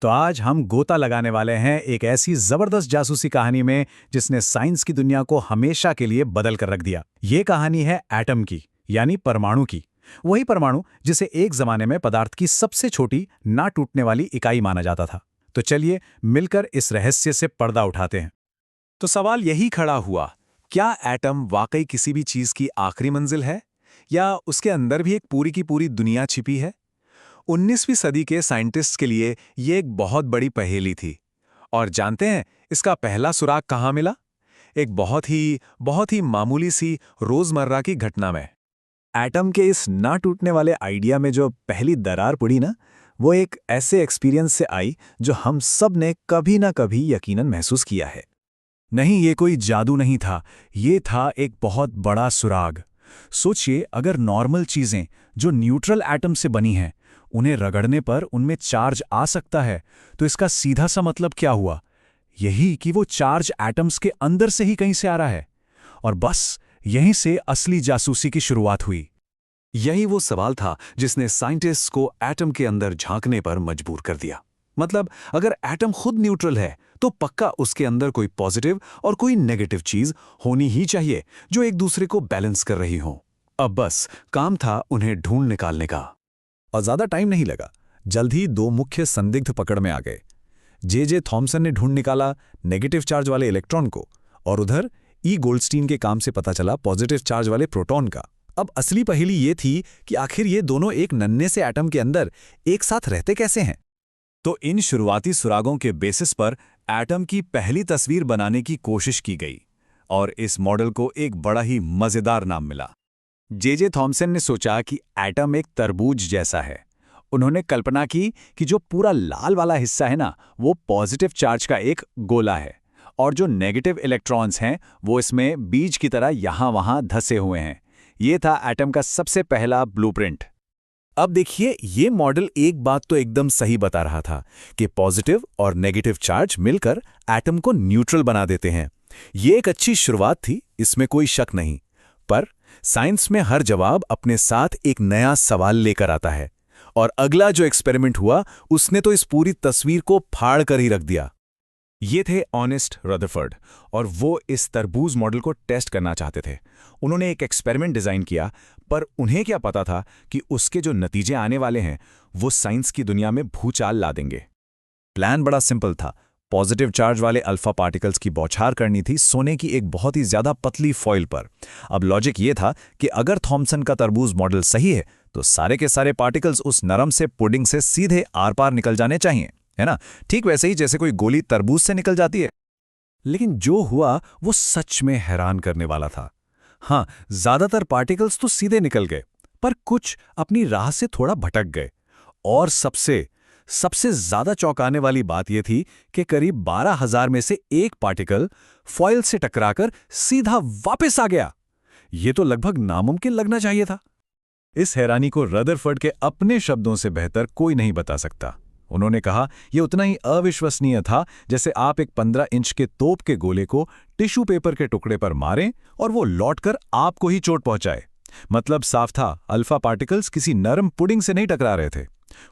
तो आज हम गोता लगाने वाले हैं एक ऐसी जबरदस्त जासूसी कहानी में जिसने साइंस की दुनिया को हमेशा के लिए बदल कर रख दिया। ये कहानी है एटम की, यानी परमाणु की। वही परमाणु जिसे एक जमाने में पदार्थ की सबसे छोटी, ना टूटने वाली इकाई माना जाता था। तो चलिए मिलकर इस रहस्य से पर्दा उठाते हैं। तो सवाल यही खड़ा हुआ, क्या एटम वाकई किसी भी चीज की आखिरी मंजिल है, या उसके अंदर भी एक पूरी की पूरी दुनिया छिपी है? 19वीं सदी के साइंटिस्ट्स के लिए ये एक बहुत बड़ी पहेली थी। और जानते हैं इसका पहला सुराग कहाँ मिला? एक बहुत ही मामूली सी रोजमर्रा की घटना में। एटम के इस ना टूटने वाले आइडिया में जो पहली दरार पड़ी ना, वो एक ऐसे एक्सपीरियंस से आई जो हम सब ने कभी ना कभी यकीनन महसूस किया है। नहीं, ये कोई जादू नहीं था, ये था एक बहुत बड़ा सुराग। सोचिए, अगर नॉर्मल चीजें जो न्यूट्रल एटम से बनी हैं, उन्हें रगड़ने पर उनमें चार्ज आ सकता है, तो इसका सीधा सा मतलब क्या हुआ? यही कि वो चार्ज एटम्स के अंदर से ही कहीं से आ रहा है। और बस यहीं से असली जासूसी की शुरुआत हुई। यही वो सवाल था जिसने साइंटिस्ट्स को एटम के अंदर झांकने पर मजबूर कर दिया। मतलब, अगर एटम खुद न्यूट्रल है तो पक्का उसके अंदर कोई पॉजिटिव और कोई नेगेटिव चीज होनी ही चाहिए जो एक दूसरे को बैलेंस कर रही हो। अब बस काम था उन्हें ढूंढ निकालने का। और ज्यादा टाइम नहीं लगा, जल्द ही दो मुख्य संदिग्ध पकड़ में आ गए। जे थॉमसन ने ढूंढ निकाला नेगेटिव चार्ज वाले इलेक्ट्रॉन को, और उधर ई गोल्डस्टीन के काम से पता चला पॉजिटिव चार्ज वाले प्रोटॉन का। अब असली पहेली ये थी कि आखिर ये दोनों एक नन्हे से एटम के अंदर एक साथ रहते कैसे हैं। तो इन शुरुआती सुरागों के बेसिस पर एटम की पहली तस्वीर बनाने की कोशिश की गई, और इस मॉडल को एक बड़ा ही मजेदार नाम मिला। जे थॉमसन ने सोचा कि एटम एक तरबूज जैसा है। उन्होंने कल्पना की कि जो पूरा लाल वाला हिस्सा है ना, वो पॉजिटिव चार्ज का एक गोला है, और जो नेगेटिव इलेक्ट्रॉन्स हैं वो इसमें बीज की तरह यहां वहां धसे हुए हैं। ये था एटम का सबसे पहला ब्लूप्रिंट। अब देखिए, ये मॉडल एक बात तो एकदम सही बता रहा था कि पॉजिटिव और नेगेटिव चार्ज मिलकर एटम को न्यूट्रल बना देते हैं। ये एक अच्छी शुरुआत थी, इसमें कोई शक नहीं। पर साइंस में हर जवाब अपने साथ एक नया सवाल लेकर आता है, और अगला जो एक्सपेरिमेंट हुआ उसने तो इस पूरी तस्वीर को फाड़ कर ही रख दिया। ये थे ऑनेस्ट रदरफोर्ड, और वो इस तरबूज मॉडल को टेस्ट करना चाहते थे। उन्होंने एक एक्सपेरिमेंट डिजाइन किया, पर उन्हें क्या पता था कि उसके जो नतीजे आने वाले हैं वो साइंस की दुनिया में भूचाल ला देंगे। प्लान बड़ा सिंपल था। पॉजिटिव चार्ज वाले अल्फा पार्टिकल्स की बौछार करनी थी सोने की एक बहुत ही ज्यादा पतली फॉइल पर। अब लॉजिक ये था कि अगर थॉमसन का तरबूज मॉडल सही है तो सारे के सारे पार्टिकल्स उस नरम से पुडिंग से सीधे आर पार निकल जाने चाहिए, है ना? ठीक वैसे ही जैसे कोई गोली तरबूज से निकल जाती है। लेकिन जो हुआ वो सच में हैरान करने वाला था। हाँ, ज्यादातर पार्टिकल्स तो सीधे निकल गए, पर कुछ अपनी राह से थोड़ा भटक गए। और सबसे ज्यादा चौंकाने वाली बात यह थी कि करीब 12,000 में से एक पार्टिकल फॉइल से टकराकर सीधा वापस आ गया। यह तो लगभग नामुमकिन लगना चाहिए था। इस हैरानी को रदरफोर्ड के अपने शब्दों से बेहतर कोई नहीं बता सकता। उन्होंने कहा, यह उतना ही अविश्वसनीय था जैसे आप एक 15 इंच के तोप के गोले को टिश्यू पेपर के टुकड़े पर मारें और वो लौटकर आपको ही चोट पहुंचाए। मतलब साफ था, अल्फा पार्टिकल्स किसी नरम पुडिंग से नहीं टकरा रहे थे,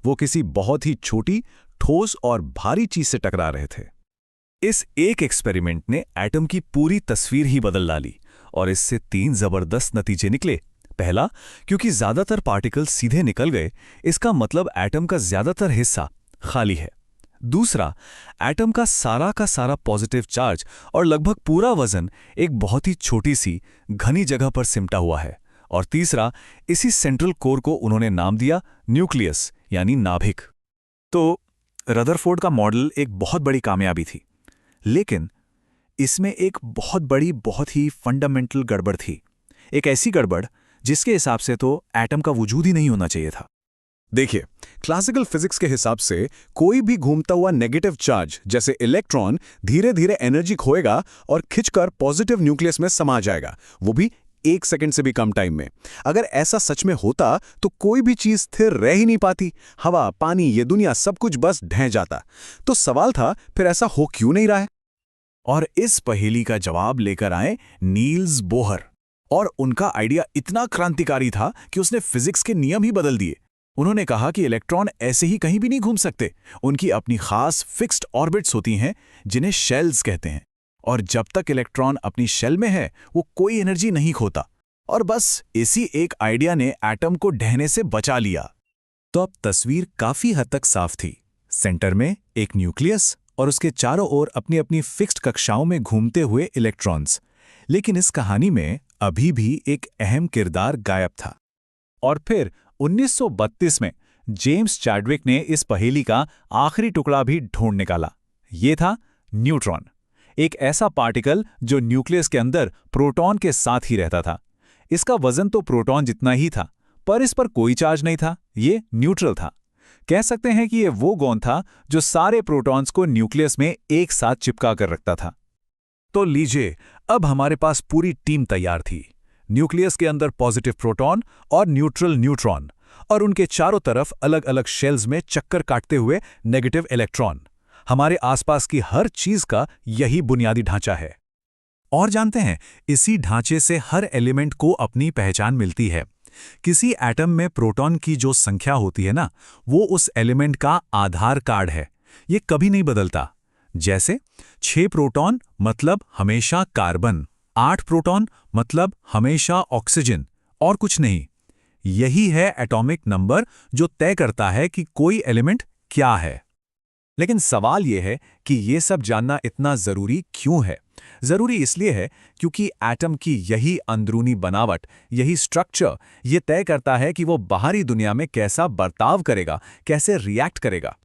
वो किसी बहुत ही छोटी, ठोस और भारी चीज से टकरा रहे थे। इस एक एक्सपेरिमेंट ने एटम की पूरी तस्वीर ही बदल डाली, और इससे 3 जबरदस्त नतीजे निकले। पहला, क्योंकि ज्यादातर पार्टिकल्स सीधे निकल गए, इसका मतलब एटम का ज्यादातर हिस्सा खाली है। दूसरा, एटम का सारा पॉजिटिव चार्ज और लगभग पूरा वजन एक बहुत ही छोटी सी घनी जगह पर सिमटा हुआ है। और तीसरा, इसी सेंट्रल कोर को उन्होंने नाम दिया न्यूक्लियस, यानी नाभिक। तो रदरफोर्ड का मॉडल एक बहुत बड़ी कामयाबी थी, लेकिन इसमें एक बहुत ही फंडामेंटल गड़बड़ थी। एक ऐसी गड़बड़ जिसके हिसाब से तो एटम का वजूद ही नहीं होना चाहिए था। देखिए, क्लासिकल फिजिक्स के हिसाब से कोई भी घूमता हुआ नेगेटिव चार्ज जैसे इलेक्ट्रॉन धीरे धीरे एनर्जी खोएगा और खिंचकर पॉजिटिव न्यूक्लियस में समा जाएगा, वो भी 1 सेकंड से भी कम टाइम में। अगर ऐसा सच में होता तो कोई भी चीज स्थिर रह ही नहीं पाती। हवा, पानी, ये दुनिया सब कुछ बस ढह जाता। तो सवाल था, फिर ऐसा हो क्यों नहीं रहा है? और इस पहेली का जवाब लेकर आए नील्स बोहर, और उनका आइडिया इतना क्रांतिकारी था कि उसने फिजिक्स के नियम ही बदल दिए। उन्होंने कहा कि इलेक्ट्रॉन ऐसे ही कहीं भी नहीं घूम सकते। उनकी अपनी खास फिक्स्ड ऑर्बिट्स होती हैं जिन्हें शेल्स कहते हैं, और जब तक इलेक्ट्रॉन अपनी शेल में है वो कोई एनर्जी नहीं खोता। और बस इसी एक आइडिया ने एटम को ढहने से बचा लिया। तो अब तस्वीर काफी हद तक साफ थी। सेंटर में एक न्यूक्लियस और उसके चारों ओर अपनी अपनी फिक्स्ड कक्षाओं में घूमते हुए इलेक्ट्रॉन्स। लेकिन इस कहानी में अभी भी एक अहम किरदार गायब था। और फिर 1932 में जेम्स चैडविक ने इस पहेली का आखिरी टुकड़ा भी ढूंढ निकाला। ये था न्यूट्रॉन, एक ऐसा पार्टिकल जो न्यूक्लियस के अंदर प्रोटॉन के साथ ही रहता था। इसका वजन तो प्रोटॉन जितना ही था, पर इस पर कोई चार्ज नहीं था। ये न्यूट्रल था। कह सकते हैं कि ये वो गोंद था जो सारे प्रोटॉन्स को न्यूक्लियस में एक साथ चिपका कर रखता था। तो लीजिए, अब हमारे पास पूरी टीम तैयार थी। न्यूक्लियस के अंदर पॉजिटिव प्रोटॉन और न्यूट्रल न्यूट्रॉन, और उनके चारों तरफ अलग अलग शेल्स में चक्कर काटते हुए नेगेटिव इलेक्ट्रॉन। हमारे आसपास की हर चीज का यही बुनियादी ढांचा है। और जानते हैं, इसी ढांचे से हर एलिमेंट को अपनी पहचान मिलती है। किसी एटम में प्रोटॉन की जो संख्या होती है ना, वो उस एलिमेंट का आधार कार्ड है। ये कभी नहीं बदलता। जैसे 6 प्रोटॉन मतलब हमेशा कार्बन, 8 प्रोटॉन मतलब हमेशा ऑक्सीजन, और कुछ नहीं। यही है एटॉमिक नंबर जो तय करता है कि कोई एलिमेंट क्या है। लेकिन सवाल यह है कि ये सब जानना इतना जरूरी क्यों है? जरूरी इसलिए है क्योंकि एटम की यही अंदरूनी बनावट, यही स्ट्रक्चर, ये तय करता है कि वो बाहरी दुनिया में कैसा बर्ताव करेगा, कैसे रिएक्ट करेगा।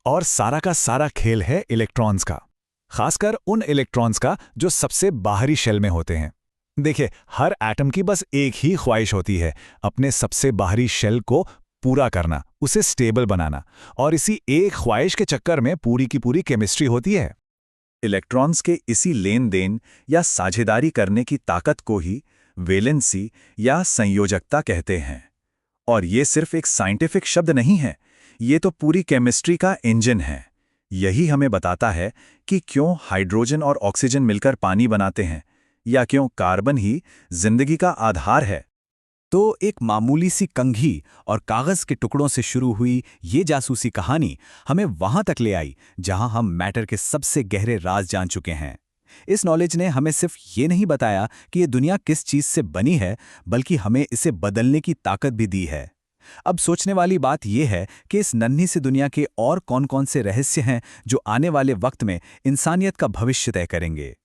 और सारा का सारा खेल है इलेक्ट्रॉन्स का, खासकर उन इलेक्ट्रॉन्स का जो सबसे बाहरी शेल में होते हैं। देखिए, हर एटम की बस एक ही ख्वाहिश होती है, अपने सबसे बाहरी शेल को पूरा करना, उसे स्टेबल बनाना, और इसी एक ख्वाहिश के चक्कर में पूरी की पूरी केमिस्ट्री होती है। इलेक्ट्रॉन्स के इसी लेन देन या साझेदारी करने की ताकत को ही वैलेंसी या संयोजकता कहते हैं। और ये सिर्फ एक साइंटिफिक शब्द नहीं है, ये तो पूरी केमिस्ट्री का इंजन है। यही हमें बताता है कि क्यों हाइड्रोजन और ऑक्सीजन मिलकर पानी बनाते हैं, या क्यों कार्बन ही जिंदगी का आधार है। तो एक मामूली सी कंघी और कागज के टुकड़ों से शुरू हुई ये जासूसी कहानी हमें वहां तक ले आई जहां हम मैटर के सबसे गहरे राज जान चुके हैं। इस नॉलेज ने हमें सिर्फ ये नहीं बताया कि ये दुनिया किस चीज से बनी है, बल्कि हमें इसे बदलने की ताकत भी दी है। अब सोचने वाली बात यह है कि इस नन्ही सी दुनिया के और कौन-कौन से रहस्य हैं जो आने वाले वक्त में इंसानियत का भविष्य तय करेंगे।